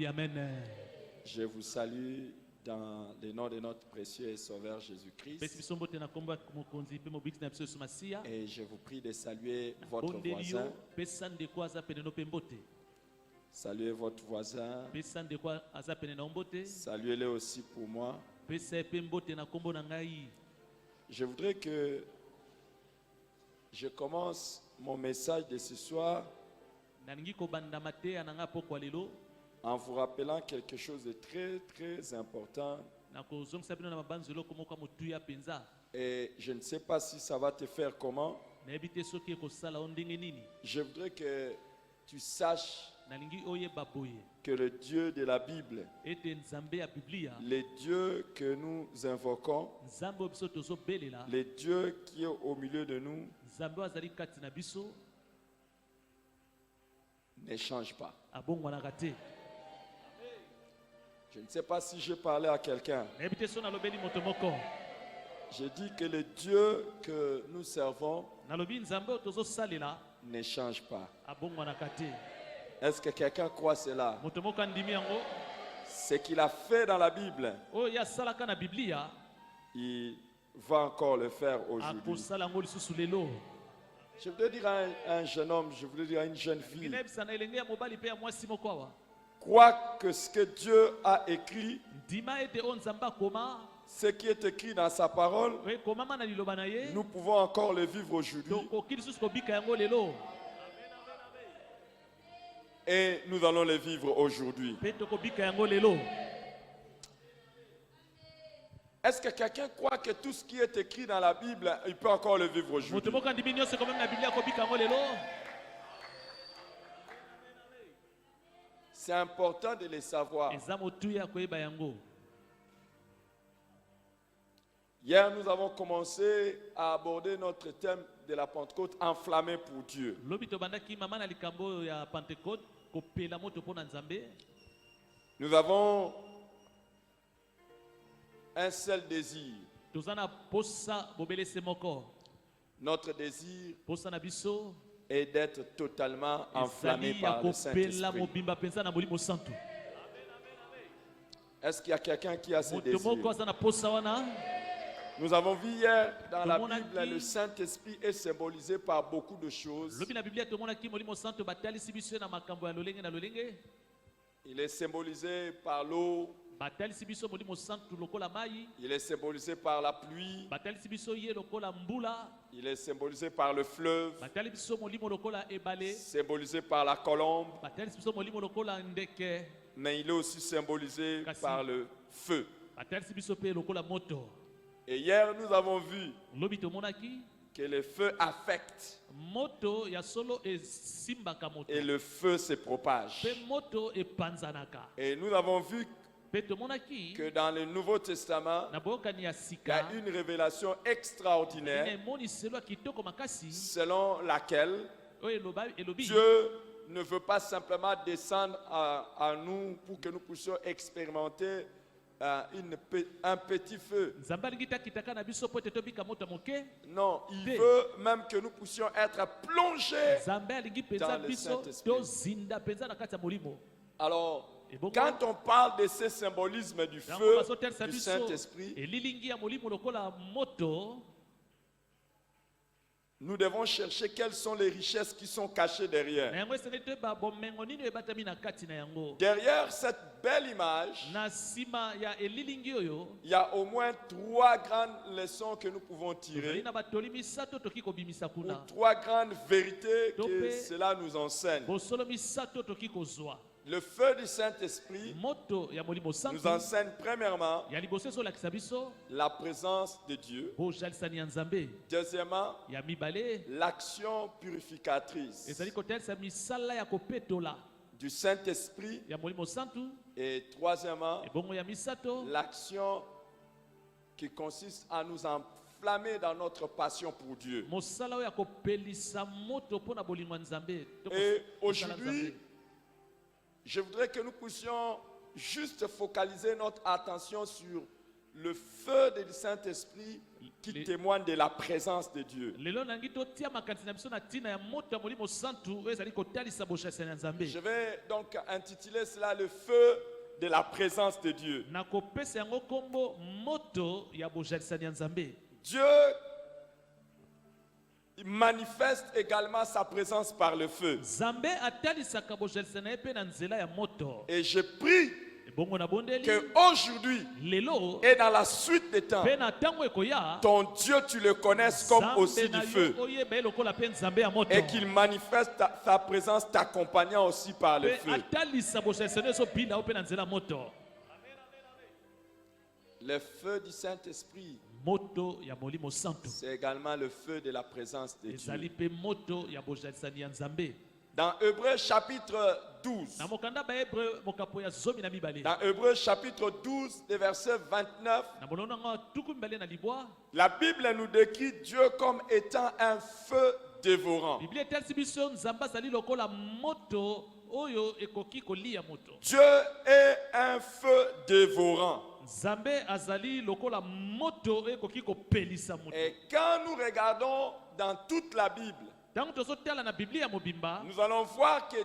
Amen. Je vous salue dans le nom de notre précieux et sauveur Jésus-Christ. Et je vous prie de saluer votre voisin. Saluez votre voisin. Saluez-le aussi pour moi. Je voudrais que je commence mon message de ce soir en vous rappelant quelque chose de très très important. Et je ne sais pas si ça va te faire comment. Je voudrais que tu saches que le Dieu de la Bible, le Dieu que nous invoquons, le Dieu qui est au milieu de nous, ne change pas. Je ne sais pas si je parlais à quelqu'un. J'ai dit que le Dieu que nous servons ne change pas. Est-ce que quelqu'un croit cela? Ce qu'il a fait dans la Bible, il va encore le faire aujourd'hui. Je voudrais dire à un jeune homme, je voudrais dire à une jeune fille, crois que ce que Dieu a écrit, ce qui est écrit dans sa parole, nous pouvons encore le vivre aujourd'hui. Et nous allons le vivre aujourd'hui. Est-ce que quelqu'un croit que tout ce qui est écrit dans la Bible, il peut encore le vivre aujourd'hui? C'est important de le savoir. Hier, nous avons commencé à aborder notre thème de la Pentecôte, enflammé pour Dieu. Nous avons un seul désir. Notre désir est d'être totalement enflammé par le Saint-Esprit. Est-ce qu'il y a quelqu'un qui a ce désir? Nous avons vu hier dans la Bible, le Saint-Esprit est symbolisé par beaucoup de choses. Il est symbolisé par l'eau. Il est symbolisé par la pluie. Il est symbolisé par le fleuve. Symbolisé par la colombe. Mais il est aussi symbolisé par le feu. Et hier, nous avons vu que le feu affecte et le feu se propage. Et nous avons vu que dans le Nouveau Testament, il y a une révélation extraordinaire selon laquelle Dieu ne veut pas simplement descendre à nous pour que nous puissions expérimenter un petit feu. Non, il veut même que nous puissions être plongés dans le Saint-Esprit. Alors, quand on parle de ce symbolisme du feu du Saint-Esprit, nous devons chercher quelles sont les richesses qui sont cachées derrière. Derrière cette belle image, il y a au moins 3 grandes leçons que nous pouvons tirer, ou 3 grandes vérités que cela nous enseigne. Le feu du Saint-Esprit nous enseigne premièrement la présence de Dieu. Deuxièmement, l'action purificatrice du Saint-Esprit. Et troisièmement, l'action qui consiste à nous enflammer dans notre passion pour Dieu. Et aujourd'hui, je voudrais que nous puissions juste focaliser notre attention sur le feu du Saint-Esprit qui témoignent de la présence de Dieu. Je vais donc intituler cela le feu de la présence de Dieu. Dieu manifeste également sa présence par le feu. Et je prie qu'aujourd'hui et dans la suite des temps, ton Dieu, tu le connaisses comme aussi du feu. Et qu'il manifeste sa présence t'accompagnant aussi par le feu. Le feu du Saint-Esprit, c'est également le feu de la présence de Dieu. Dans Hébreux chapitre 12, dans Hébreux chapitre 12, verset 29, la Bible nous décrit Dieu comme étant un feu dévorant. Dieu est un feu dévorant. Et quand nous regardons dans toute la Bible, nous allons voir que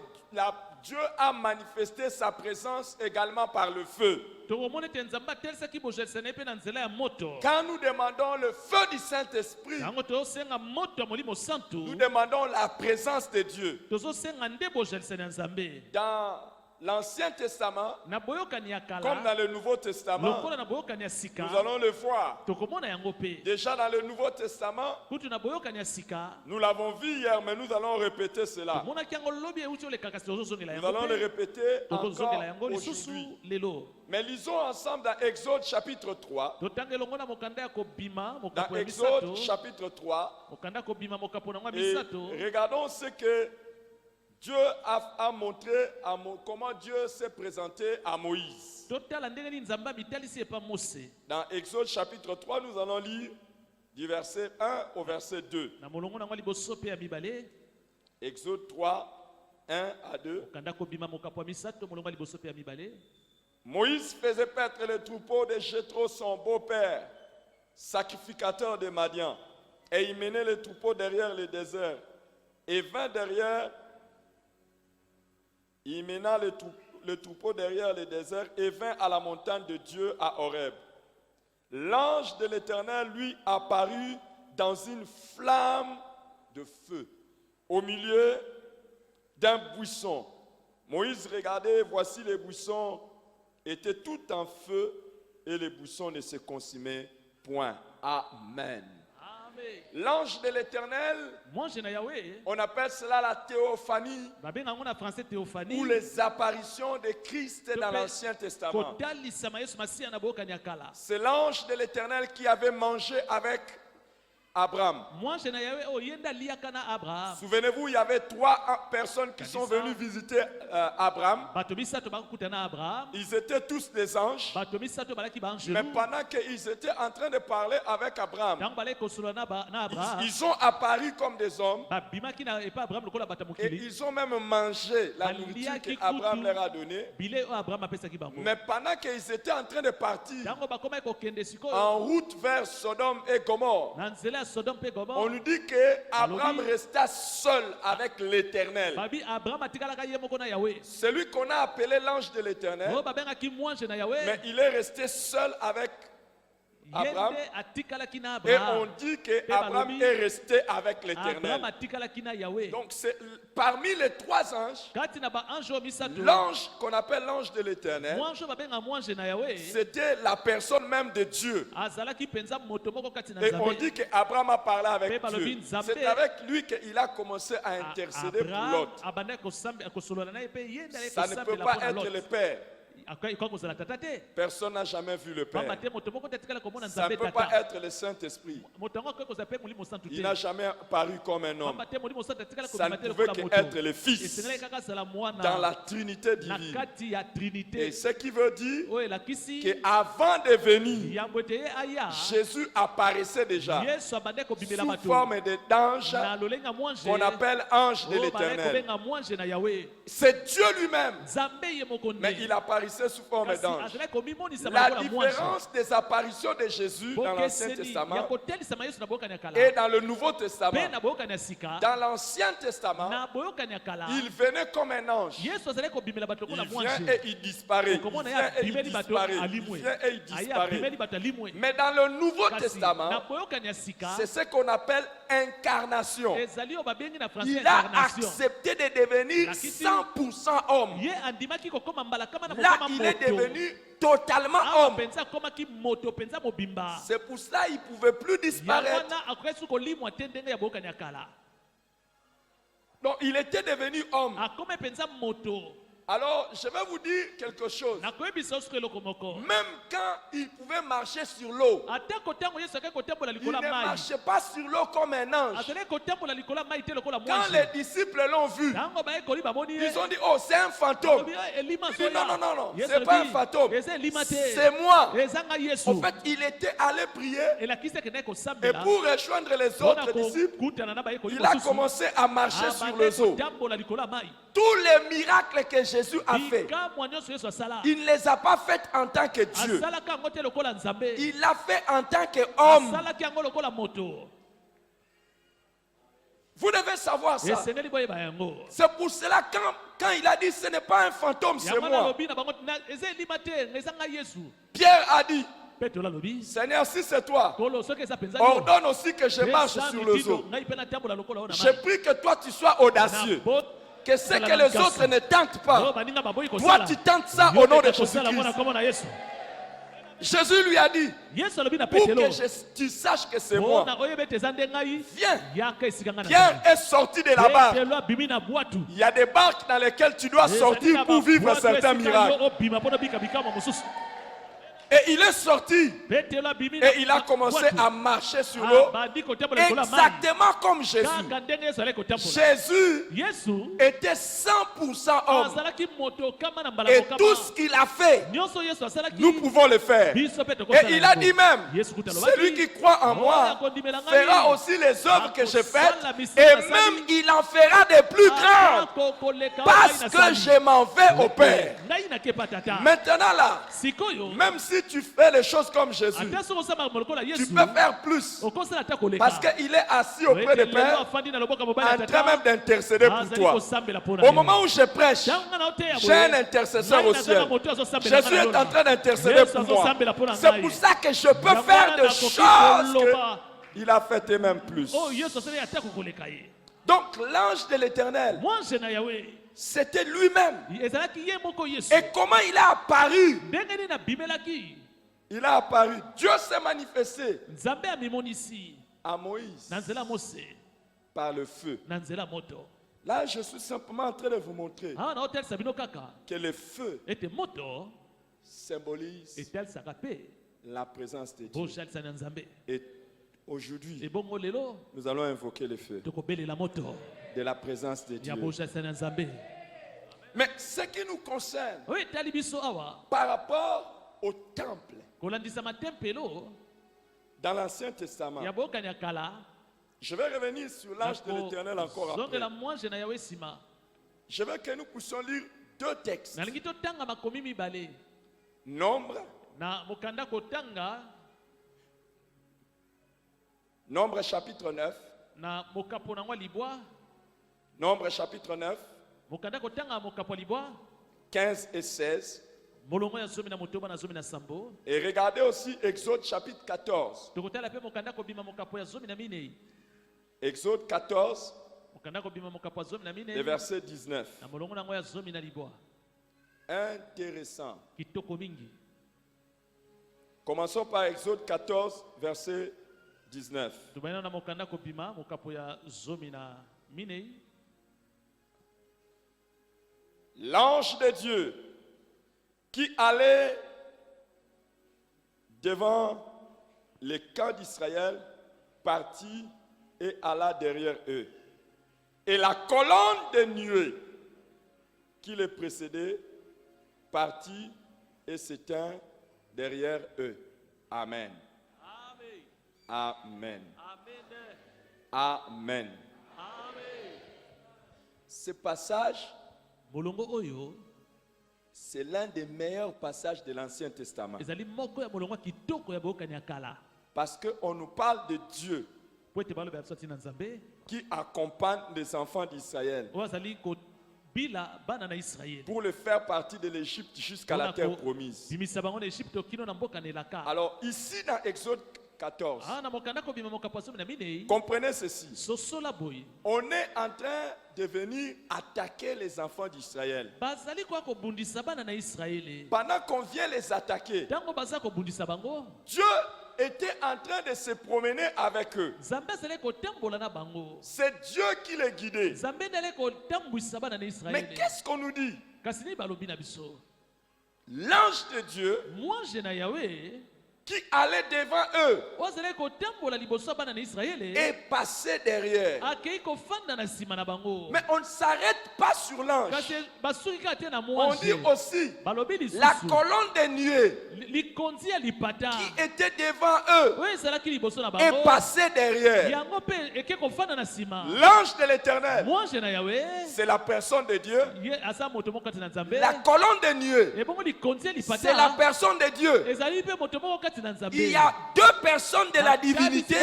Dieu a manifesté sa présence également par le feu. Quand nous demandons le feu du Saint-Esprit, nous demandons la présence de Dieu. Dans l'Ancien Testament, comme dans le Nouveau Testament, nous allons le voir. Déjà dans le Nouveau Testament, nous l'avons vu hier, mais nous allons répéter cela. Nous allons le répéter encore aujourd'hui. Mais lisons ensemble dans Exode chapitre 3. Dans Exode chapitre 3. Et regardons ce que Dieu a montré comment Dieu s'est présenté à Moïse. Dans Exode chapitre 3, nous allons lire du verset 1 au verset 2. Exode 3, 1 à 2. Moïse faisait paître le troupeau de Jéthro, son beau-père, sacrificateur de Madian, et il menait le troupeau derrière le désert. Et vint derrière. Il mena le troupeau derrière le désert et vint à la montagne de Dieu à Horeb. L'ange de l'Éternel lui apparut dans une flamme de feu au milieu d'un buisson. Moïse regardait, voici les buissons étaient tout en feu et les buissons ne se consumaient point. Amen. L'ange de l'Éternel, on appelle cela la théophanie ou les apparitions de Christ dans l'Ancien Testament. C'est l'ange de l'Éternel qui avait mangé avec Abraham. Souvenez-vous, il y avait 3 personnes qui sont venues visiter Abraham. Ils étaient tous des anges. Mais pendant qu'ils étaient en train de parler avec Abraham, ils ont apparu comme des hommes. Et ils ont même mangé la nourriture qu'Abraham leur a donnée. Mais pendant qu'ils étaient en train de partir en route vers Sodome et Gomorrhe, on nous dit qu'Abraham resta seul avec l'Éternel. Celui qu'on a appelé l'ange de l'Éternel, mais il est resté seul avec Abraham, et on dit qu'Abraham est resté avec l'Éternel. Donc c'est parmi les 3 anges, l'ange qu'on appelle l'ange de l'Éternel, c'était la personne même de Dieu. Et on dit qu'Abraham a parlé avec Dieu. C'est avec lui qu'il a commencé à intercéder pour l'autre. Ça ne peut pas être le Père. Personne n'a jamais vu le Père. Ça ne peut pas être le Saint-Esprit. Il n'a jamais apparu comme un homme. Ça ne pouvait qu'être le Fils dans la Trinité divine. Et ce qui veut dire qu'avant de venir, Jésus apparaissait déjà sous forme d'ange qu'on appelle ange de l'Éternel. C'est Dieu lui-même. Mais il apparaissait manifesté sous forme d'ange. La différence des apparitions de Jésus dans l'Ancien Testament et dans le Nouveau Testament. Dans l'Ancien Testament, il venait comme un ange. Il vient et il disparaît. Il vient et il disparaît. Il vient et il disparaît. Mais dans le Nouveau Testament, c'est ce qu'on appelle incarnation. Il a accepté de devenir 100% homme. Là, il est devenu totalement homme. C'est pour cela qu'il ne pouvait plus disparaître. Donc, il était devenu homme. Alors, je vais vous dire quelque chose. Même quand il pouvait marcher sur l'eau, il ne marchait pas sur l'eau comme un ange. Quand les disciples l'ont vu, ils ont dit, oh, c'est un fantôme. Il dit, non, non, non, non, c'est pas un fantôme, c'est moi. En fait, il était allé prier et pour rejoindre les autres disciples, il a commencé à marcher sur les eaux. Tous les miracles que Jésus a fait, il ne les a pas faits en tant que Dieu. Il l'a fait en tant qu'homme. Vous devez savoir ça. C'est pour cela quand il a dit ce n'est pas un fantôme, c'est moi. Pierre a dit, Seigneur, si c'est toi, ordonne aussi que je marche sur les eaux. J'ai pris que toi tu sois audacieux. Que ce que les autres ne tentent pas, toi tu tentes ça au nom de Jésus-Christ. Jésus lui a dit, pour que tu saches que c'est moi, viens. Pierre est sorti de la barque. Il y a des barques dans lesquelles tu dois sortir pour vivre certains miracles. Et il est sorti et il a commencé à marcher sur l'eau exactement comme Jésus. Jésus était 100% homme. Et tout ce qu'il a fait, nous pouvons le faire. Et il a dit même, celui qui croit en moi fera aussi les œuvres que j'ai faites et même il en fera des plus grandes parce que je m'en vais au Père. Maintenant là, même si tu fais les choses comme Jésus, tu peux faire plus parce qu'il est assis auprès du Père en train même d'intercéder pour toi. Au moment où je prêche, j'ai un intercesseur au ciel. Jésus est en train d'intercéder pour moi. C'est pour ça que je peux faire des choses qu'il a fait et même plus. Donc l'ange de l'Éternel, c'était lui-même. Et comment il a apparu? Il a apparu. Dieu s'est manifesté à Moïse par le feu. Là, je suis simplement en train de vous montrer que le feu symbolise la présence de Dieu. Et aujourd'hui, nous allons invoquer le feu de la présence de Dieu. Mais ce qui nous concerne par rapport au temple, dans l'Ancien Testament, je vais revenir sur l'ange de l'Éternel encore après. Je veux que nous puissions lire deux textes. Nombre chapitre 9. Nombre chapitre 9. 15 et 16. Et regardez aussi Exode chapitre 14. Exode 14, le verset 19. Intéressant. Commençons par Exode 14, verset 19. L'ange de Dieu qui allait devant les camps d'Israël partit et alla derrière eux. Et la colonne de nuée qui les précédait partit et s'éteint derrière eux. Amen. Amen. Amen. Ce passage C'est l'un des meilleurs passages de l'Ancien Testament. Parce qu'on nous parle de Dieu qui accompagne les enfants d'Israël pour le faire partie de l'Égypte jusqu'à la terre promise. Alors ici dans Exode 14, comprenez ceci. On est en train de venir attaquer les enfants d'Israël. Pendant qu'on vient les attaquer, Dieu était en train de se promener avec eux. C'est Dieu qui les guidait. Mais qu'est-ce qu'on nous dit? L'ange de Dieu qui allait devant eux et passait derrière. Mais on ne s'arrête pas sur l'ange. On dit aussi la colonne de nuée qui était devant eux et passait derrière. L'ange de l'Éternel, c'est la personne de Dieu. La colonne de nuée, c'est la personne de Dieu. Il y a deux personnes de la divinité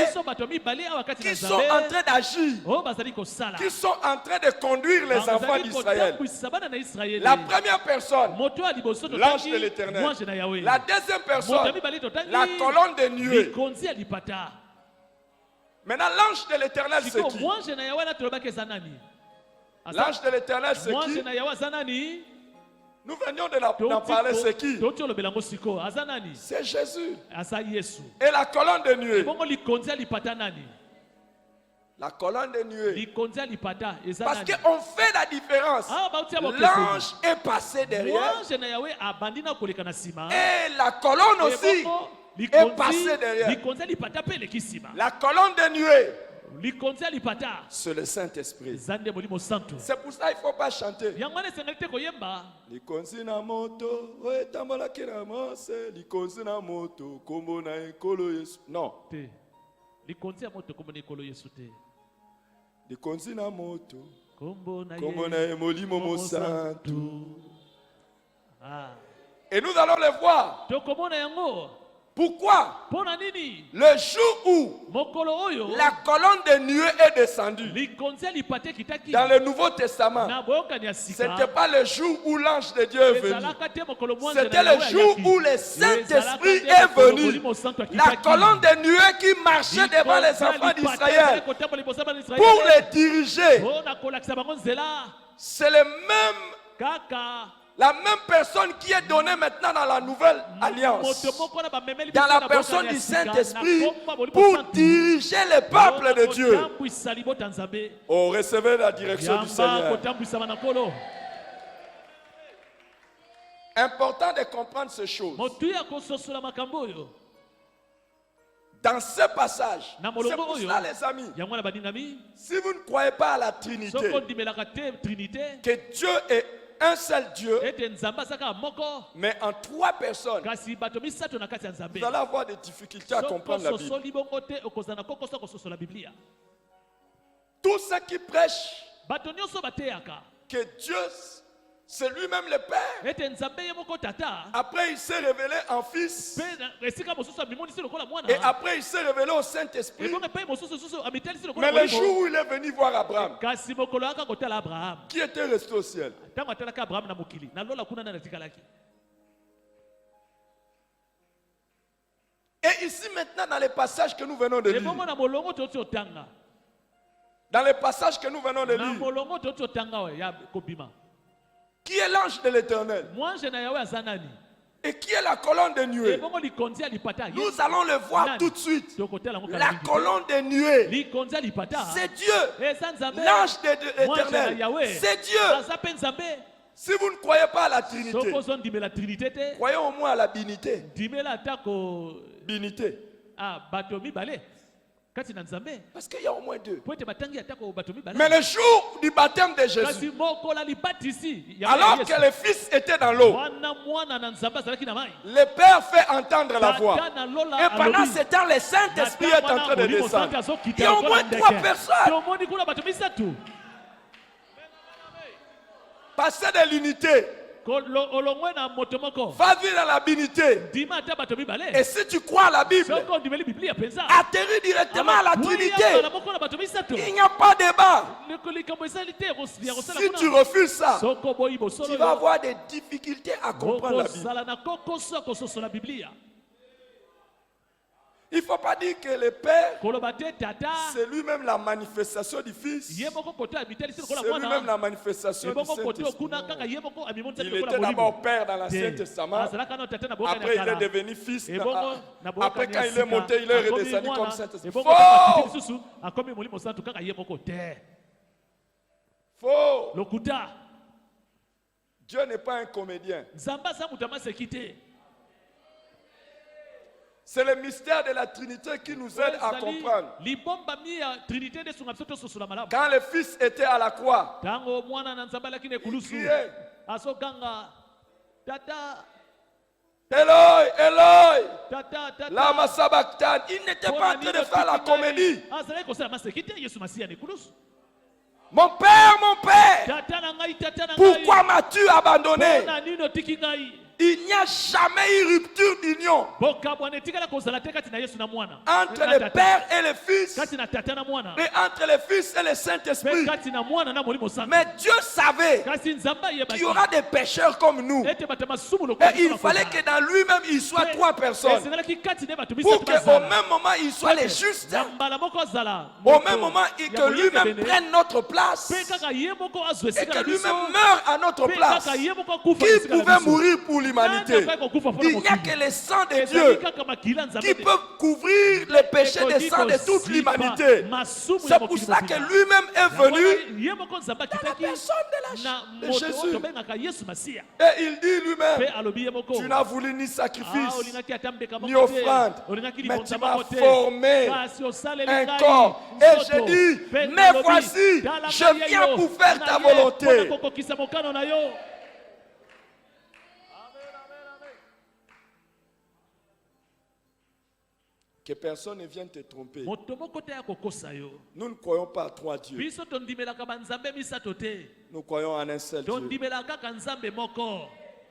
qui sont en train d'agir, qui sont en train de conduire les enfants d'Israël. La première personne, l'ange de l'Éternel. La deuxième personne, la colonne de nuée. Maintenant, l'ange de l'Éternel, c'est qui? L'ange de l'Éternel, c'est qui? Nous venions d'en parler, c'est qui? C'est Jésus. Et la colonne de nuée. La colonne de nuée. Parce qu'on fait la différence. L'ange est passé derrière. Et la colonne aussi est passée derrière. La colonne de nuée, c'est le Saint-Esprit. C'est pour ça qu'il ne faut pas chanter. Non. Et nous allons le voir. Pourquoi? Le jour où la colonne de nuée est descendue dans le Nouveau Testament, ce n'était pas le jour où l'ange de Dieu est venu. C'était le jour où le Saint-Esprit est venu. La colonne de nuée qui marchait devant les enfants d'Israël pour les diriger. C'est le même... La même personne qui est donnée maintenant dans la nouvelle alliance, dans la personne du Saint-Esprit, pour diriger le peuple de Dieu. Oh, recevez la direction du Seigneur. Important de comprendre ces choses. Dans ce passage, c'est pour cela, les amis, si vous ne croyez pas à la Trinité, que Dieu est un seul Dieu, mais en trois personnes, vous allez avoir des difficultés à comprendre la Bible. Tous ceux qui prêchent que Dieu, c'est lui-même le Père, après il s'est révélé en Fils, et après il s'est révélé au Saint-Esprit. Mais le jour où il est venu voir Abraham, qui était resté au ciel, et ici maintenant dans les passages que nous venons de lire, dans les passages que nous venons de lire, qui est l'ange de l'Éternel et qui est la colonne de nuée, nous allons le voir tout de suite. La colonne de nuée, c'est Dieu. L'ange de l'Éternel, c'est Dieu. Si vous ne croyez pas à la Trinité, croyez au moins à la binité. Binité. Parce qu'il y a au moins deux. Mais le jour du baptême de Jésus, alors que le Fils était dans l'eau, le Père fait entendre la voix. Et pendant ce temps, le Saint-Esprit est en train de descendre. Il y a au moins trois personnes. Passer de l'unité Va vivre dans la bénité. Et si tu crois à la Bible, atterris directement à la Trinité. Il n'y a pas de débat. Si tu refuses ça, tu vas avoir des difficultés à comprendre la Bible. Il ne faut pas dire que le Père, c'est lui-même la manifestation du Fils. C'est lui-même la manifestation du Saint-Esprit. Il était d'abord Père dans l'Ancien Testament. Après, il est devenu Fils. Après, quand il est monté, il est redescendu comme Saint-Esprit. Faux! Dieu n'est pas un comédien. C'est le mystère de la Trinité qui nous aide à comprendre. Quand le Fils était à la croix, il criait, Eloi, Eloi, lama sabachthani. Il n'était pas en train de faire la comédie. Mon Père, pourquoi m'as-tu abandonné? Il n'y a jamais eu rupture d'union entre le Père et le Fils, et entre le Fils et le Saint-Esprit. Mais Dieu savait qu'il y aura des pécheurs comme nous. Et il fallait que dans lui-même, il soit trois personnes. Pour qu'au même moment, il soit les justes. Au même moment, que lui-même prenne notre place. Et que lui-même meure à notre place. Qui pouvait mourir pour l'humanité? Il n'y a que le sang de Dieu qui peut couvrir les péchés des sangs de toute l'humanité. C'est pour ça que lui-même est venu dans la personne de Jésus. Et il dit lui-même, tu n'as voulu ni sacrifice, ni offrande, mais tu m'as formé un corps. Et j'ai dit, mais voici, je viens pour faire ta volonté. Que personne ne vienne te tromper. Nous ne croyons pas à trois dieux. Nous croyons en un seul Dieu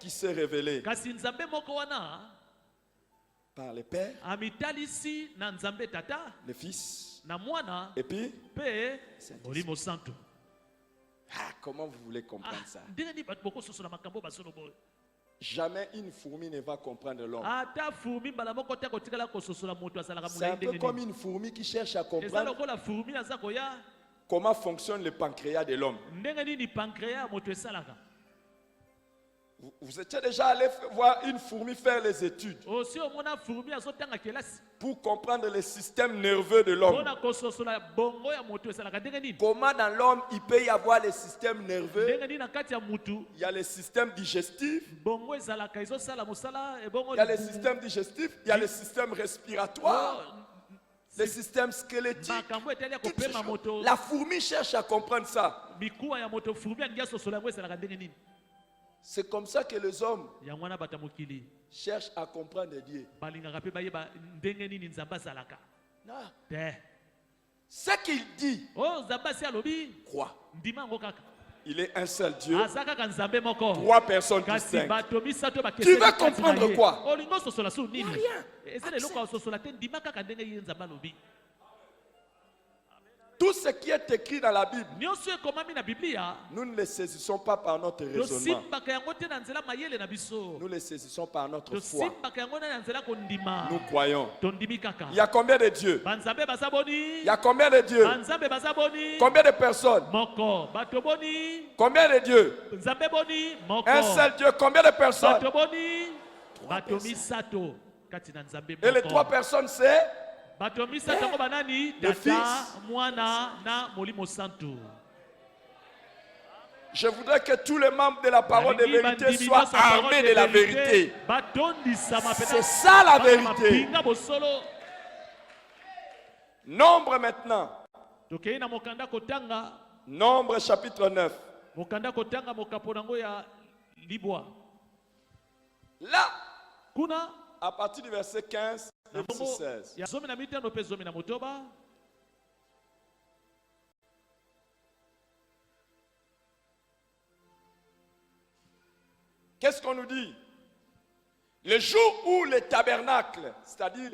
qui s'est révélé par le Père, le Fils et puis Saint-Esprit. Comment vous voulez comprendre ça? Jamais une fourmi ne va comprendre l'homme. C'est un peu comme une fourmi qui cherche à comprendre comment fonctionne le pancréas de l'homme. Vous étiez déjà allé voir une fourmi faire les études pour comprendre le système nerveux de l'homme. Comment dans l'homme il peut y avoir le système nerveux, il y a le système digestif, il y a le système digestif, il y a le système respiratoire, le système squelettique. La fourmi cherche à comprendre ça. C'est comme ça que les hommes cherchent à comprendre Dieu. Non. Ce qu'il dit, crois. Il est un seul Dieu, trois personnes distinctes. Tu veux comprendre quoi? Il n'y a rien. Tout ce qui est écrit dans la Bible, nous ne le saisissons pas par notre raisonnement. Nous le saisissons par notre foi. Nous croyons. Il y a combien de dieux? Il y a combien de dieux? Combien de personnes? Combien de dieux? Un seul Dieu. Combien de personnes? Et les trois personnes, c'est le Fils. Je voudrais que tous les membres de la parole de vérité soient armés de la vérité. C'est ça la vérité. Nombre maintenant. Nombre chapitre 9. Là, à partir du verset 15 et verset 16. qu'est-ce qu'on nous dit? Le jour où le tabernacle, c'est-à-dire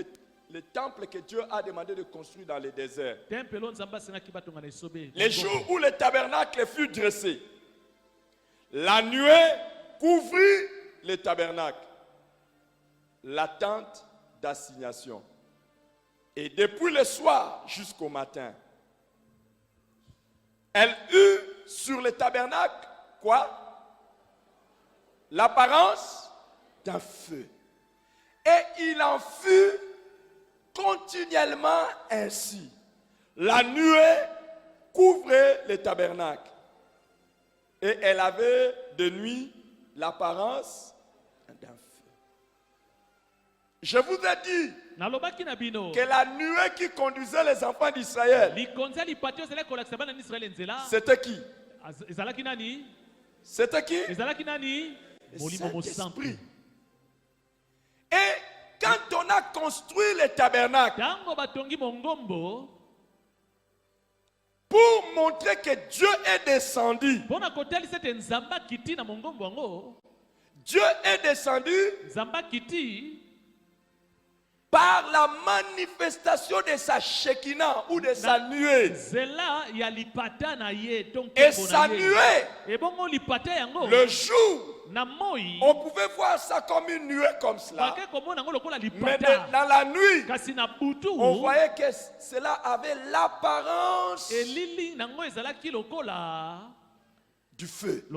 le temple que Dieu a demandé de construire dans le désert, le jour où le tabernacle fut dressé, la nuée couvrit le tabernacle, la tente d'assignation. Et depuis le soir jusqu'au matin, elle eut sur le tabernacle, quoi? L'apparence d'un feu. Et il en fut continuellement ainsi. La nuée couvrait le tabernacle. Et elle avait de nuit l'apparence d'un feu. Je vous ai dit que la nuée qui conduisait les enfants d'Israël, c'était qui? C'était qui? Le Saint-Esprit. Et quand on a construit le tabernacle, pour montrer que Dieu est descendu, Dieu est descendu par la manifestation de sa Shekinah ou de sa nuée. Et sa nuée, le jour, on pouvait voir ça comme une nuée comme cela. Mais dans la nuit, on voyait que cela avait l'apparence du feu.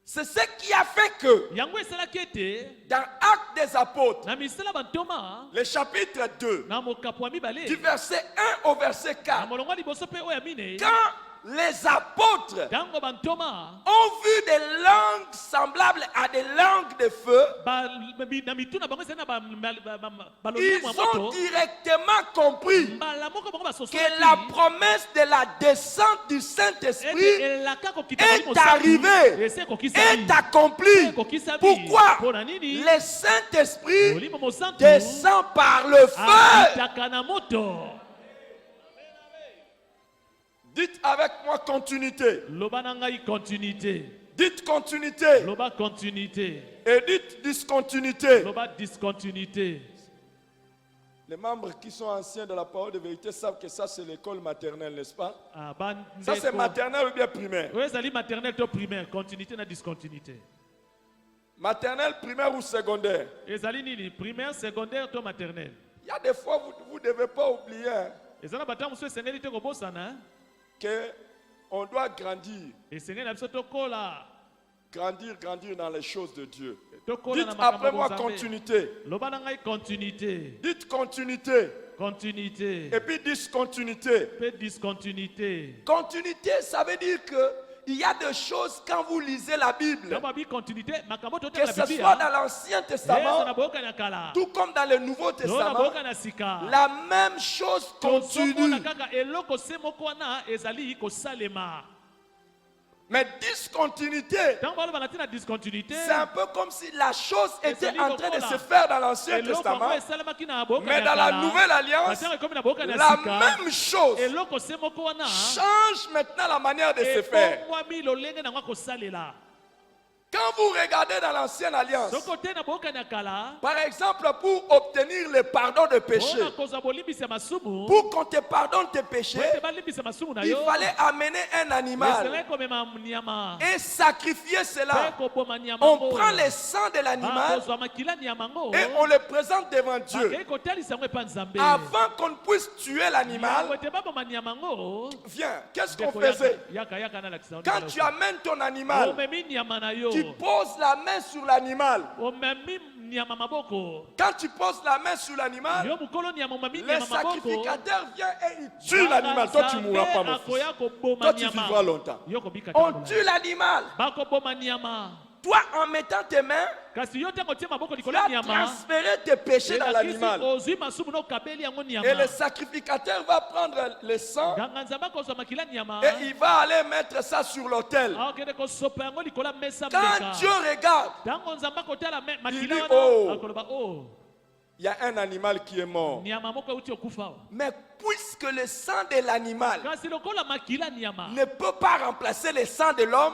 C'est ce qui a fait que dans Actes des Apôtres, le chapitre 2, du verset 1 au verset 4, quand les apôtres ont vu des langues semblables à des langues de feu, ils ont directement compris que la promesse de la descente du Saint-Esprit est arrivée, est accomplie. Pourquoi? Le Saint-Esprit descend par le feu. Dites avec moi continuité. Dites continuité. Et dites discontinuité. Les membres qui sont anciens de la parole de vérité savent que ça c'est l'école maternelle, n'est-ce pas? Ça c'est maternelle ou bien primaire? Oui, c'est maternelle ou primaire. Continuité na discontinuité. Maternelle, primaire ou secondaire? Primaire, secondaire ou maternelle. Il y a des fois vous ne devez pas oublier qu'on doit grandir. Grandir dans les choses de Dieu. Dites après moi continuité. Dites continuité. Et puis discontinuité. Continuité, ça veut dire que il y a des choses quand vous lisez la Bible, que ce soit dans l'Ancien Testament, tout comme dans le Nouveau Testament, la même chose continue. Mais discontinuité, c'est un peu comme si la chose était en train de se faire dans l'Ancien Testament, mais dans la Nouvelle Alliance, la même chose change maintenant la manière de se faire. Quand vous regardez dans l'Ancienne Alliance, par exemple, pour obtenir le pardon de péché, pour qu'on te pardonne tes péchés, il fallait amener un animal et sacrifier cela. On prend le sang de l'animal et on le présente devant Dieu. Avant qu'on puisse tuer l'animal, viens, qu'est-ce qu'on faisait? Quand tu amènes ton animal, tu poses la main sur l'animal. Quand tu poses la main sur l'animal, le sacrificateur vient et il tue l'animal. Toi, tu ne mourras pas, mon fils. Toi, tu vivras longtemps. On tue l'animal. Toi, en mettant tes mains, tu as transféré tes péchés dans l'animal. Et le sacrificateur va prendre le sang et il va aller mettre ça sur l'autel. Quand Dieu regarde, il dit, oh, il y a un animal qui est mort. Mais puisque le sang de l'animal ne peut pas remplacer le sang de l'homme,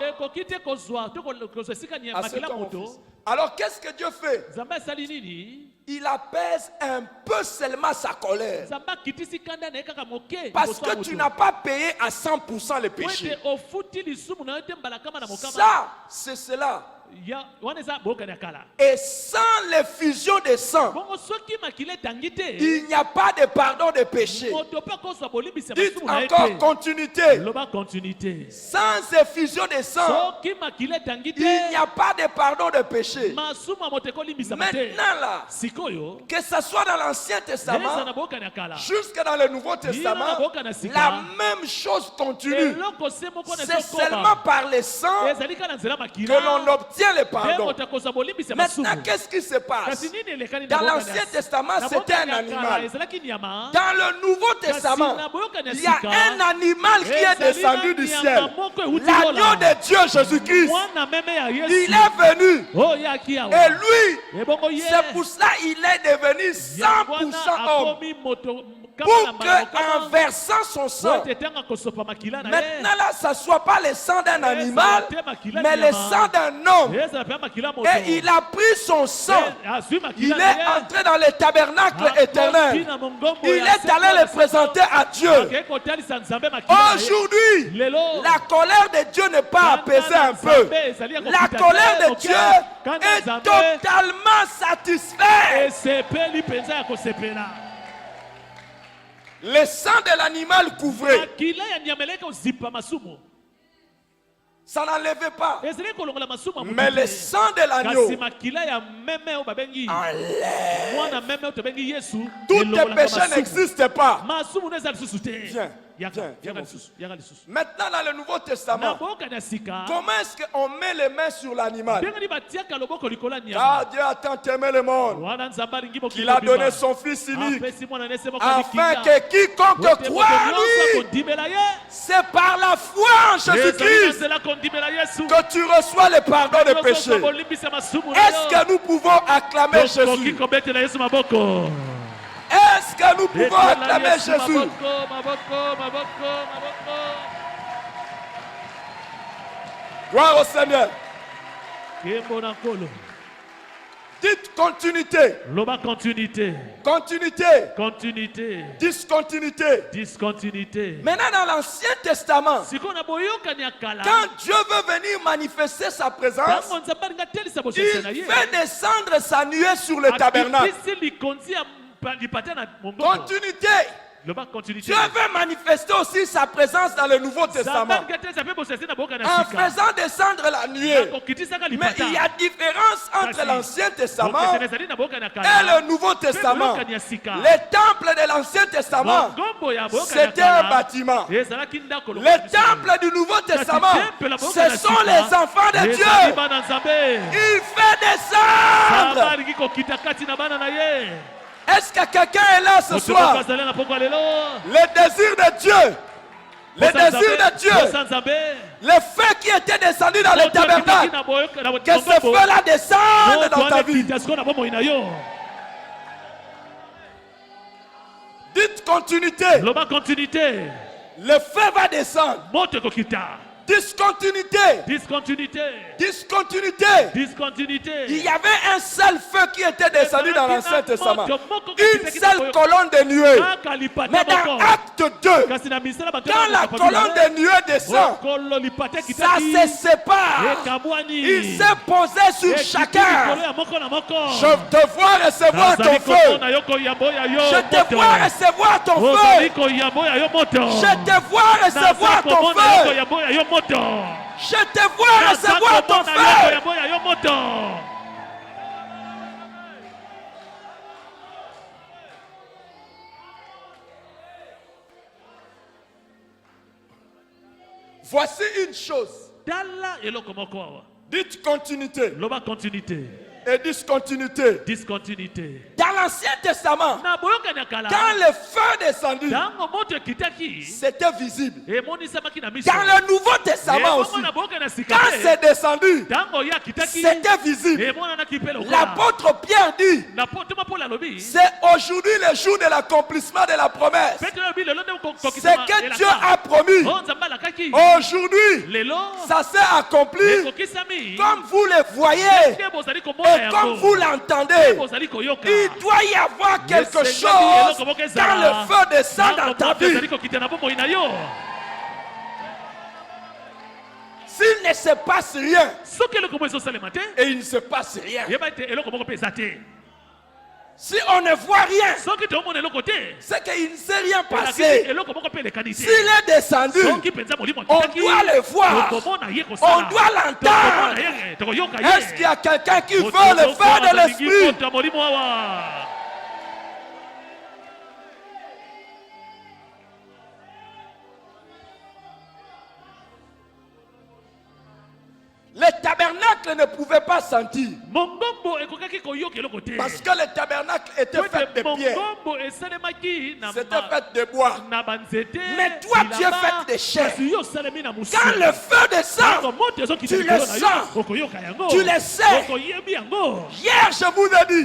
alors qu'est-ce que Dieu fait? Il apaise un peu seulement sa colère. Parce que tu n'as pas payé à 100% le péché. Ça, c'est cela. Et sans l'effusion de sang, il n'y a pas de pardon de péché. Dites encore continuité. Sans effusion de sang, il n'y a pas de pardon de péché. Maintenant là, que ce soit dans l'Ancien Testament jusqu'à dans le Nouveau Testament, la même chose continue. C'est seulement par le sang que l'on obtient le pardon. Maintenant, qu'est-ce qui se passe? Dans l'Ancien Testament, c'était un animal. Dans le Nouveau Testament, il y a un animal qui est descendu du ciel. L'agneau de Dieu, Jésus-Christ. Il est venu. Et lui, c'est pour cela qu'il est devenu 100% homme. Pour qu'en versant son sang, maintenant là, ça ne soit pas le sang d'un animal, mais le sang d'un homme. Et il a pris son sang. Il est entré dans le tabernacle éternel. Il est allé le présenter à Dieu. Aujourd'hui, la colère de Dieu n'est pas apaisée un peu. La colère de Dieu est totalement satisfaite. Le sang de l'animal couvrait. Ça n'enlevait pas. Mais le sang de l'agneau enlève. Tous tes péchés n'existent pas. Maintenant dans le Nouveau Testament, comment est-ce qu'on met les mains sur l'animal? Car Dieu a tant aimé le monde qu'il a donné son Fils unique, afin que quiconque croit en lui, c'est par la foi en Jésus-Christ que tu reçois le pardon des péchés. Est-ce que nous pouvons acclamer Jésus? Est-ce que nous pouvons acclamer Jésus? Gloire au Seigneur. Dites continuité. Continuité. Discontinuité. Maintenant dans l'Ancien Testament, quand Dieu veut venir manifester sa présence, il fait descendre sa nuée sur le tabernacle. Continuité. Dieu veut manifester aussi sa présence dans le Nouveau Testament en faisant descendre la nuée. Mais il y a différence entre l'Ancien Testament et le Nouveau Testament. Le temple de l'Ancien Testament, c'était un bâtiment. Le temple du Nouveau Testament, ce sont les enfants de Dieu. Il fait descendre. Est-ce que quelqu'un est là ce soir? Le désir de Dieu. Le désir de Dieu. Le feu qui était descendu dans le tabernacle. Que ce feu-là descende dans ta vie. Dites continuité. Le feu va descendre. Discontinuité. Il y avait un seul feu qui était descendu dans l'Ancien Testament. Une seule colonne de nuée. Mais dans Acte 2, quand la colonne de nuée descend, ça se sépare. Il s'est posé sur chacun. Je te vois recevoir ton feu. Je te vois recevoir ton feu. Je te vois recevoir ton feu. Je te vois recevoir ton feu. Voici une chose. Dites continuité. Et discontinuité. Discontinuité. Dans l'Ancien Testament, quand le feu descendit, c'était visible. Dans le Nouveau Testament aussi, quand c'est descendu, c'était visible. L'apôtre Pierre dit, c'est aujourd'hui le jour de l'accomplissement de la promesse. C'est que Dieu a promis. Aujourd'hui, ça s'est accompli comme vous le voyez et comme vous l'entendez. Il doit y avoir quelque chose quand le feu descend dans ta vie. S'il ne se passe rien, et il ne se passe rien, si on ne voit rien, c'est qu'il ne s'est rien passé. S'il est descendu, on doit le voir, on doit l'entendre. Est-ce qu'il y a quelqu'un qui veut le faire de l'esprit? Le tabernacle ne pouvait pas sentir. Parce que le tabernacle était fait de pierre. C'était fait de bois. Mais toi, tu es fait de chair. Quand le feu descend, tu le sens. Tu le sais. Hier, je vous ai dit,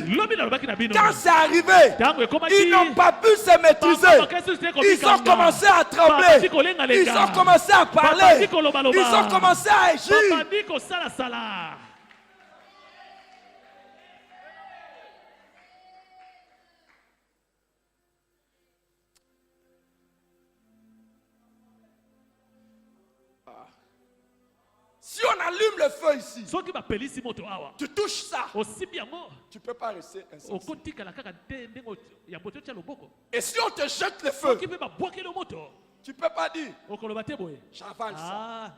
quand c'est arrivé, ils n'ont pas pu se maîtriser. Ils ont commencé à trembler. Ils ont commencé à parler. Ils ont commencé à agir. Si on allume le feu ici, tu touches ça, tu ne peux pas rester insensible. Et si on te jette le feu, tu ne peux pas dire, j'avale ça.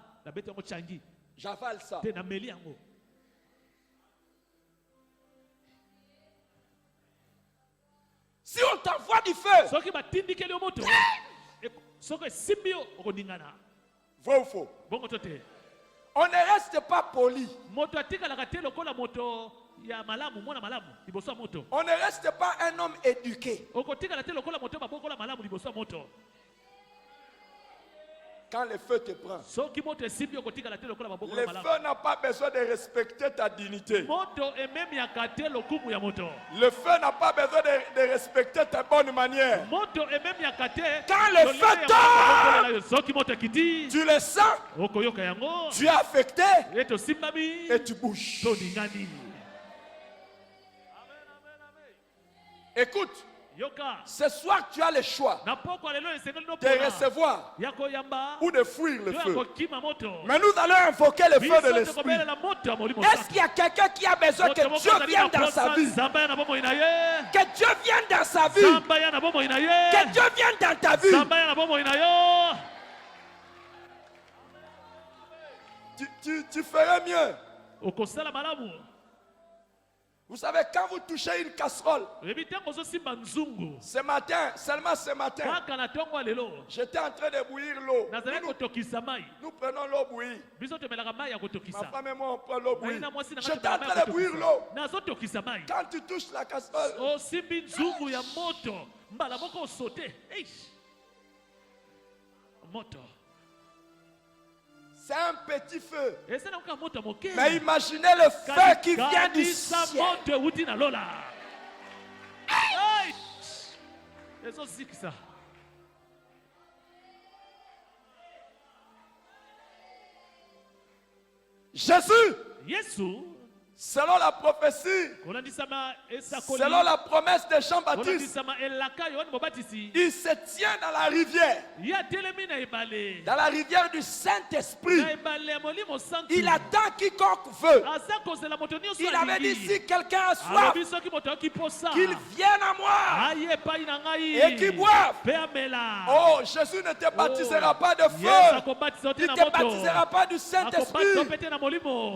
J'avale ça. Si on t'envoie du feu, vrai ou faux? On ne reste pas poli. On ne reste pas un homme éduqué. Quand le feu te prend, le feu n'a pas besoin de respecter ta dignité. Le feu n'a pas besoin de respecter ta bonne manière. Quand le feu tombe, tu le sens, tu es affecté et tu bouges. Écoute. Ce soir, tu as le choix de recevoir ou de fuir le feu. Mais nous allons invoquer le feu de l'esprit. Est-ce qu'il y a quelqu'un qui a besoin que Dieu vienne dans sa vie? Que Dieu vienne dans sa vie. Que Dieu vienne dans ta vie. Tu ferais mieux. Vous savez, quand vous touchez une casserole, ce matin, seulement ce matin, j'étais en train de bouillir l'eau. Nous prenons l'eau bouillie. Ma femme et moi, on prend l'eau bouillie. J'étais en train de bouillir l'eau. Quand tu touches la casserole, c'est un petit feu. Mais imaginez le feu qui vient du ciel. Jésus, selon la prophétie, selon la promesse de Jean-Baptiste, il se tient dans la rivière. Dans la rivière du Saint-Esprit. Il attend quiconque veut. Il avait dit, si quelqu'un a soif, qu'il vienne à moi et qu'il boive. Oh, Jésus ne te baptisera pas de feu. Il ne te baptisera pas du Saint-Esprit.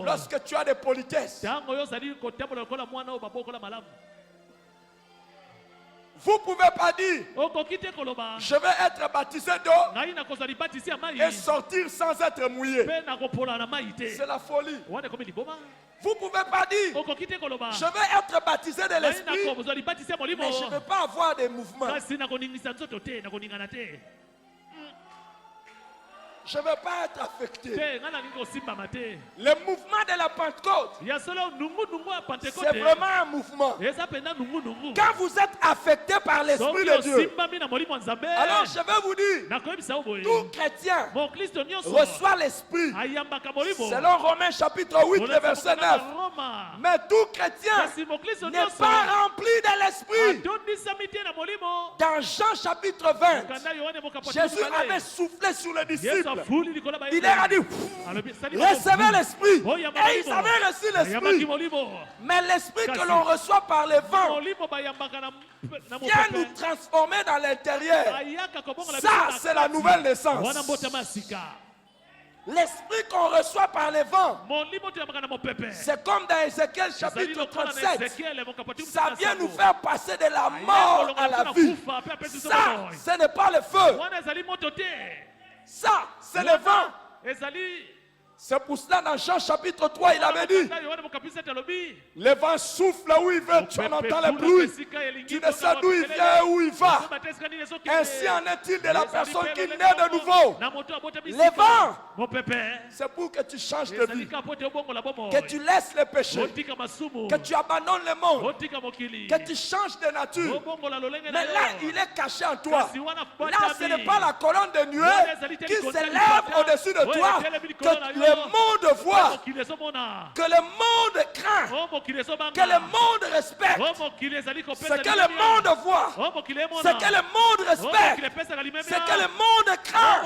Lorsque tu as des politesses. Vous ne pouvez pas dire, je vais être baptisé d'eau et sortir sans être mouillé. C'est la folie. Vous ne pouvez pas dire, je vais être baptisé de l'esprit, mais je ne veux pas avoir des mouvements. Je ne veux pas être affecté. Le mouvement de la Pentecôte, c'est vraiment un mouvement. Quand vous êtes affecté par l'Esprit de Dieu, alors je vais vous dire, tout chrétien reçoit l'Esprit. Selon Romains chapitre 8, le verset 9. Mais tout chrétien n'est pas rempli de l'Esprit. Dans Jean chapitre 20, Jésus avait soufflé sur les disciples. Il leur a dit, recevez l'esprit. Et ils avaient reçu l'esprit. Mais l'esprit que l'on reçoit par les vents vient nous transformer dans l'intérieur. Ça, c'est la nouvelle naissance. L'esprit qu'on reçoit par les vents, c'est comme dans Ézéchiel chapitre 37. Ça vient nous faire passer de la mort à la vie. Ça, ce n'est pas le feu. Ça, c'est le vent. C'est pour cela dans Jean chapitre 3, il avait dit, le vent souffle là où il veut, tu entends le bruit. Tu ne sais d'où il vient et où il va. Ainsi en est-il de la personne qui naît de nouveau. Le vent, c'est pour que tu changes de vie, que tu laisses le péché, que tu abandonnes le monde, que tu changes de nature. Mais là, il est caché en toi. Là, ce n'est pas la colonne de nuée qui s'élève au-dessus de toi, que le monde voit, que le monde craint, que le monde respecte. Ce que le monde voit, ce que le monde respecte, ce que le monde craint,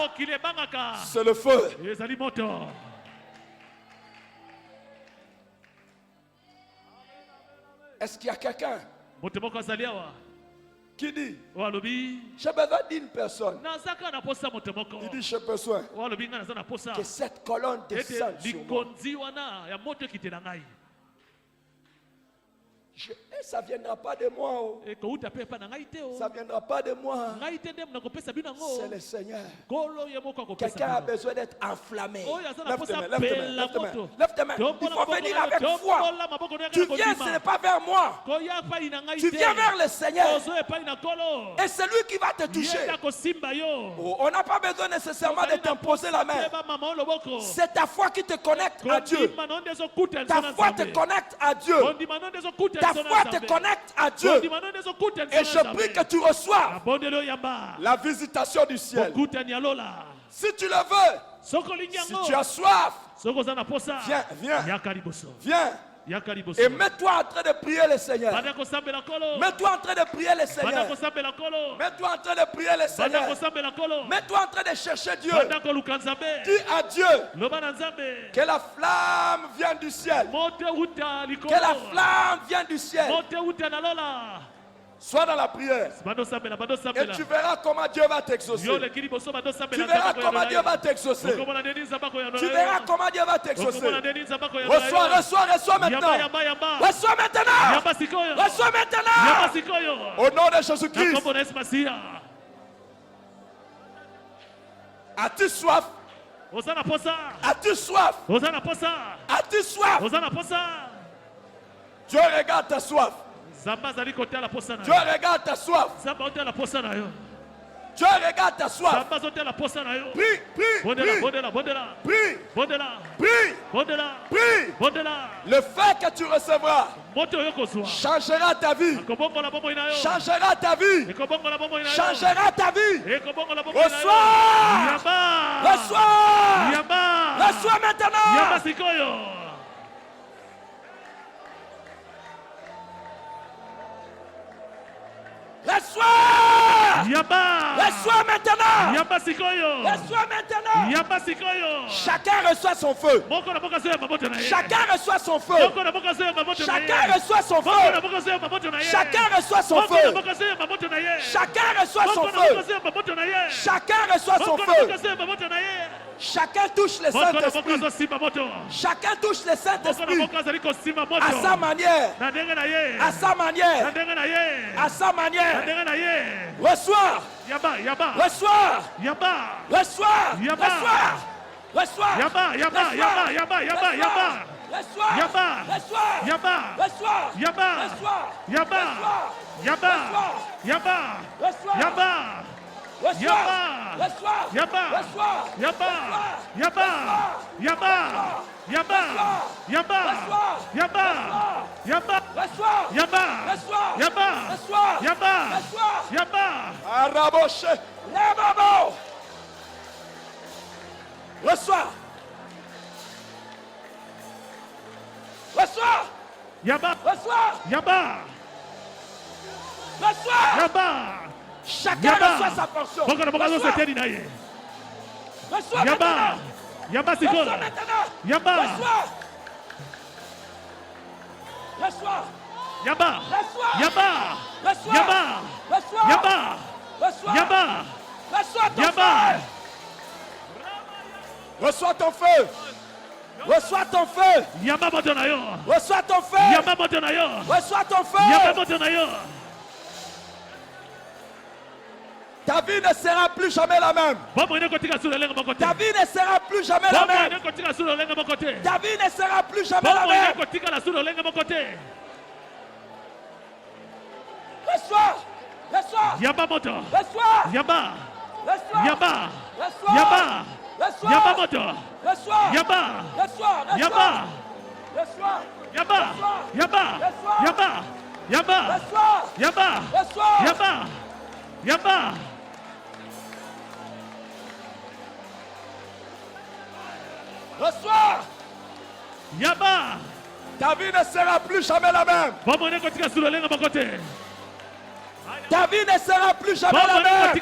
c'est le feu. Est-ce qu'il y a quelqu'un qui dit, j'ai besoin d'une personne? Il dit, j'ai besoin que cette colonne descende sur moi. Et ça ne viendra pas de moi. Ça ne viendra pas de moi. C'est le Seigneur. Quelqu'un a besoin d'être enflammé. Lève tes mains, lève tes main. Il faut venir avec foi. Tu viens, ce n'est pas vers moi. Tu viens vers le Seigneur. Et c'est lui qui va te toucher. On n'a pas besoin nécessairement de t'imposer la main. C'est ta foi qui te connecte à Dieu. Ta foi te connecte à Dieu. Ta foi te connecte à Dieu. Et je prie que tu reçois la visitation du ciel. Si tu le veux, si tu as soif, viens. Et mets-toi en train de prier le Seigneur. Mets-toi en train de prier le Seigneur. Mets-toi en train de prier le Seigneur. Mets-toi en train de chercher Dieu. Dis à Dieu que la flamme vienne du ciel. Que la flamme vienne du ciel. Sois dans la prière. Et tu verras comment Dieu va t'exaucer. Tu verras comment Dieu va t'exaucer. Tu verras comment Dieu va t'exaucer. Reçois maintenant. Reçois maintenant. Reçois maintenant. Au nom de Jésus-Christ. As-tu soif? As-tu soif? As-tu soif? Dieu regarde ta soif. Dieu regarde ta soif. Dieu regarde ta soif. Prie. Le fait que tu recevras changera ta vie. Changera ta vie. Changera ta vie. Reçois. Reçois maintenant. Reçois maintenant. Reçois maintenant. Chacun reçoit son feu. Chacun reçoit son feu. Chacun reçoit son feu. Chacun reçoit son feu. Chacun reçoit son feu. Chacun reçoit son feu. Chacun touche le Saint-Esprit. Chacun touche le Saint-Esprit à sa manière. À sa manière. À sa manière. Reçois. Reçois. Reçois. Reçois. Reçois. Reçois. Yaba. Reçois. Yaba. Reçois. Yaba. Chacun reçoit sa portion. Reçois. Reçois Yaba. maintenant. Yaba c'est Reçois quoi? maintenant. Yaba. Reçois. Reçois. Yaba. Reçois. Yaba. Reçois. Yaba. Reçois. Yaba. Reçois. Yaba. Reçois ton Yaba. feu. Reçois ton feu. Reçois ton feu. Yaba motonayo. Reçois ton feu. Yaba motonayo. Reçois ton Yaba feu. motonayo. Ta vie ne sera plus jamais la même. Ta vie ne sera plus jamais la même. Ta vie ne sera plus jamais la même. Reçois. Reçois. Yaba moto. Reçois. Yaba. Reçois. Yaba. Reçois. Yaba. Reçois. Yaba moto. Reçois. Yaba. Reçois. Yaba. Reçois. Yaba. Yaba. Yaba. Yaba. Reçois. Yaba. Reçois. Yaba. Yaba. Reçois. Yaba. Ta vie ne sera plus jamais la même. Ta vie ne sera plus jamais la même.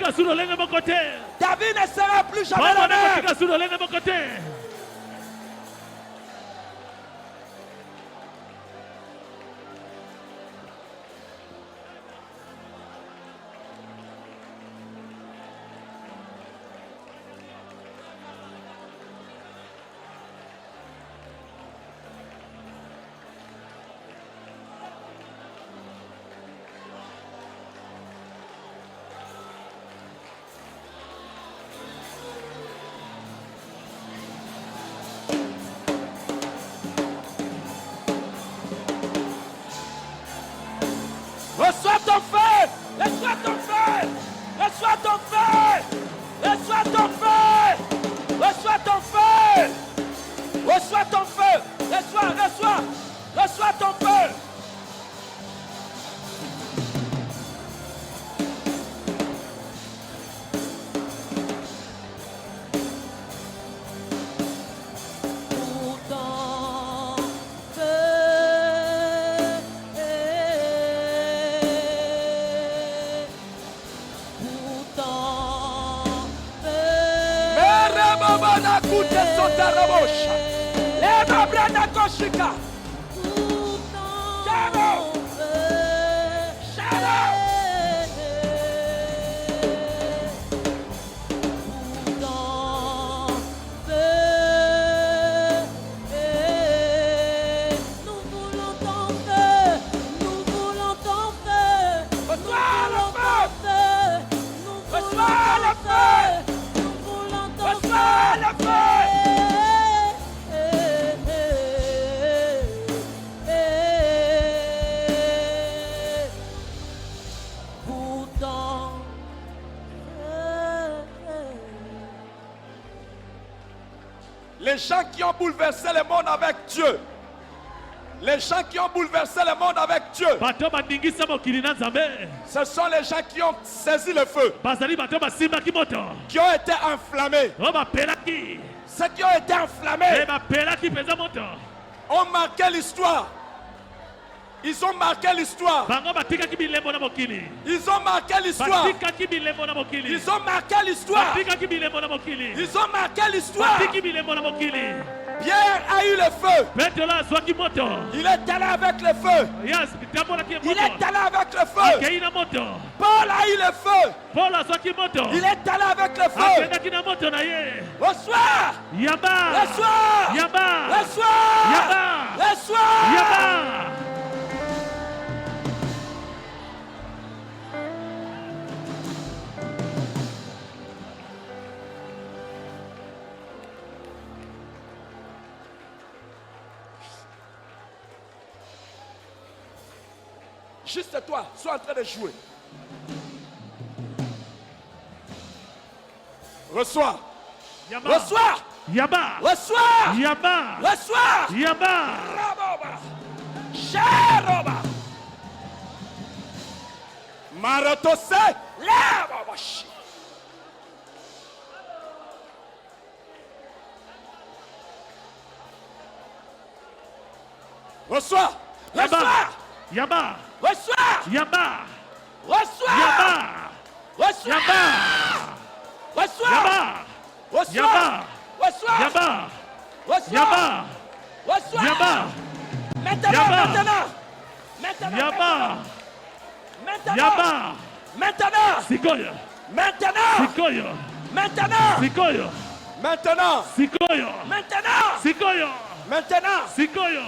Ta vie ne sera plus jamais la même. Reçois ton feu. Reçois ton feu. Reçois ton feu. Reçois ton feu. Reçois ton feu. Reçois ton feu. Reçois. Reçois ton feu. Les gens qui ont bouleversé le monde avec Dieu. Les gens qui ont bouleversé le monde avec Dieu. Ce sont les gens qui ont saisi le feu. Qui ont été enflammés. Ceux qui ont été enflammés ont marqué l'histoire. Ils ont marqué l'histoire. Ils ont marqué l'histoire. Ils ont marqué l'histoire. Ils ont marqué l'histoire. Pierre a eu le feu. Il est allé avec le feu. Il est allé avec le feu. Paul a eu le feu. Il est allé avec le feu. Reçois. Reçois. Reçois. Reçois. Juste toi, sois en train de jouer. Reçois. Reçois. Reçois. Reçois. Raboba. Sharoba. Marotose. Lababashi. Reçois. Reçois. Yaba. Reçois. Yaba. Reçois. Yaba. Reçois. Yaba. Reçois. Yaba. Reçois. Yaba. Reçois. Yaba. Reçois. Yaba. Reçois. Yaba. Maintenant. Yaba. Maintenant. Maintenant. Yaba. Maintenant. Yaba. Maintenant. Sikoyo. Maintenant. Sikoyo. Maintenant. Sikoyo. Maintenant. Sikoyo. Maintenant. Sikoyo. Maintenant. Sikoyo.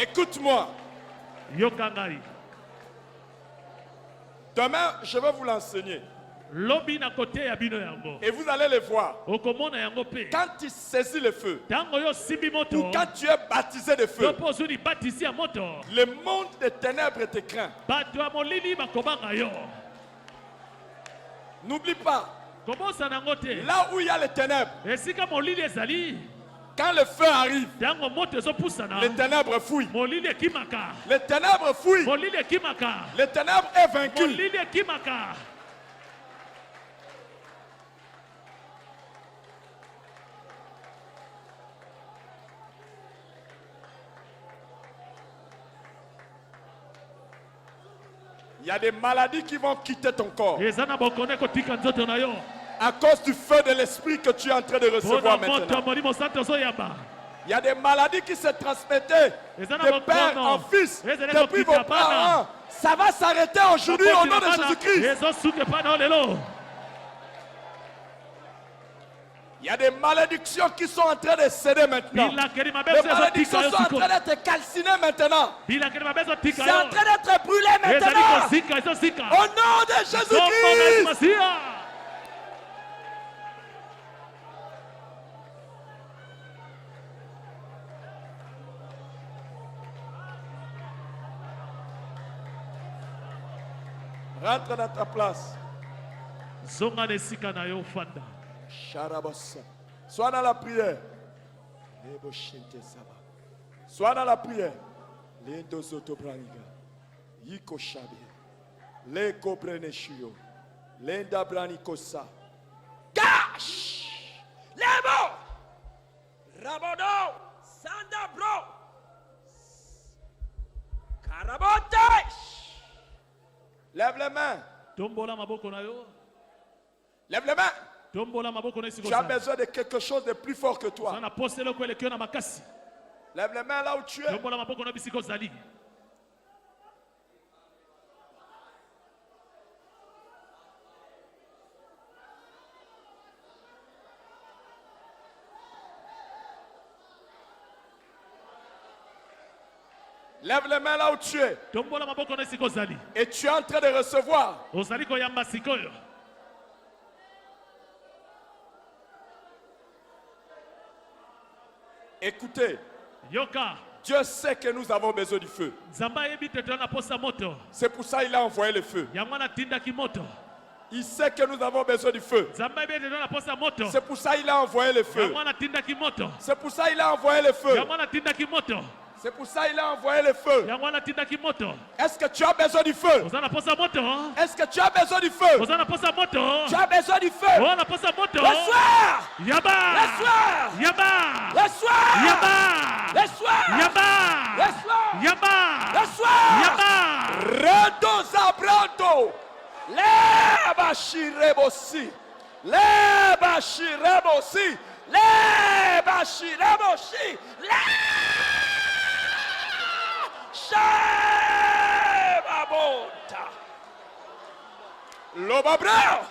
Écoute-moi. Yokangai. Demain, je vais vous l'enseigner. Et vous allez le voir. Quand tu saisis le feu, ou quand tu es baptisé de feu, le monde des ténèbres te craint. N'oublie pas, là où il y a les ténèbres, quand le feu arrive, les ténèbres fuient. Les ténèbres fuient. Les ténèbres est vaincu. Il y a des maladies qui vont quitter ton corps à cause du feu de l'esprit que tu es en train de recevoir maintenant. Il y a des maladies qui se transmettaient de père en fils depuis vos parents. Ça va s'arrêter aujourd'hui au nom de Jésus-Christ. Il y a des malédictions qui sont en train de céder maintenant. Les malédictions sont en train d'être calcinées maintenant. C'est en train d'être brûlé maintenant. Au nom de Jésus-Christ. Rentre dans ta place. Sois dans la prière. Sois dans la prière. Cash. Lebo. Rabodo. Sandabro. Karabotesh. Lève les mains. Lève les mains. Tu as besoin de quelque chose de plus fort que toi. Lève les mains là où tu es. Lève les mains là où tu es. Et tu es en train de recevoir. Écoutez. Dieu sait que nous avons besoin du feu. C'est pour ça qu'il a envoyé le feu. Il sait que nous avons besoin du feu. C'est pour ça qu'il a envoyé le feu. C'est pour ça qu'il a envoyé le feu. C'est pour ça qu'il a envoyé le feu. Est-ce que tu as besoin du feu? Est-ce que tu as besoin du feu? Tu as besoin du feu? Le soir! Le soir! Le soir! Le soir! Le soir! Redo Zabranto! Le Bashirebosi! Le Bashirebosi! Le Bashirebosi! L'Obabra.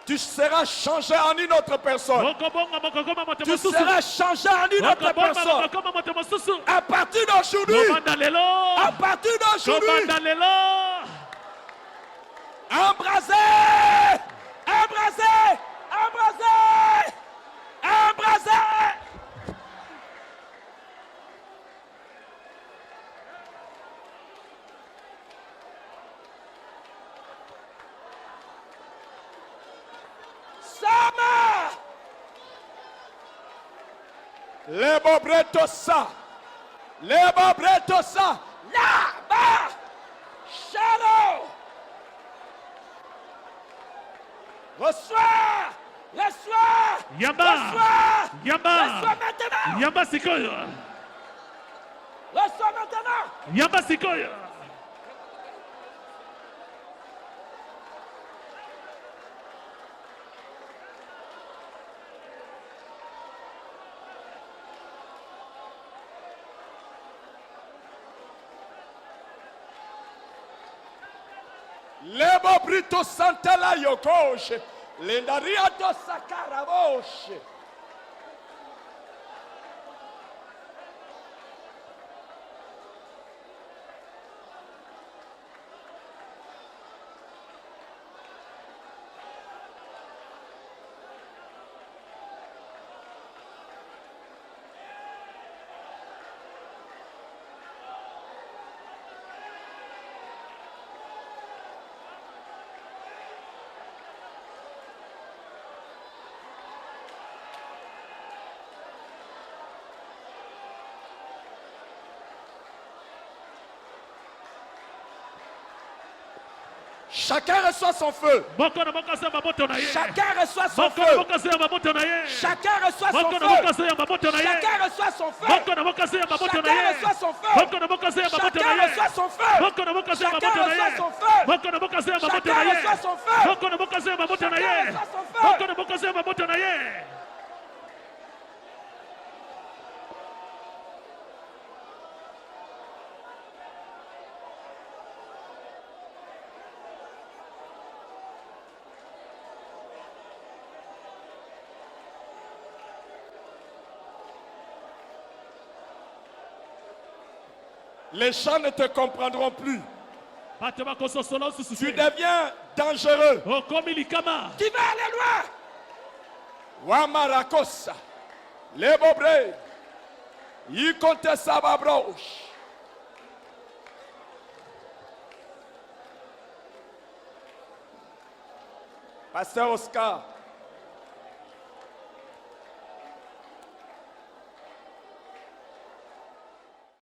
Tu seras changé en une autre personne. Tu seras changé en une autre personne. À partir d'aujourd'hui. À partir d'aujourd'hui. Embrasé! Embrasé! Embrasé! Embrasé! Sama! Les bobretosa! Les bobretosa! Là-bas! Shadow! Reçois! Reçois! Yamba! Reçois! Yamba! Reçois maintenant! Yamba Sikoyo! Reçois maintenant! Yamba Sikoyo! Lebo brito santala yokoshe. Lendaria to sakaraboshe. Chacun reçoit son feu. Chacun reçoit son feu. Chacun reçoit son feu. Chacun reçoit son feu. Chacun reçoit son feu. Chacun reçoit son feu. Chacun reçoit son feu. Chacun reçoit son feu. Chacun reçoit son feu. Les gens ne te comprendront plus. Tu deviens dangereux. Tu vas aller loin. Wamarakosa. Les bobrés. Y compte sababroche. Pasteur Oscar.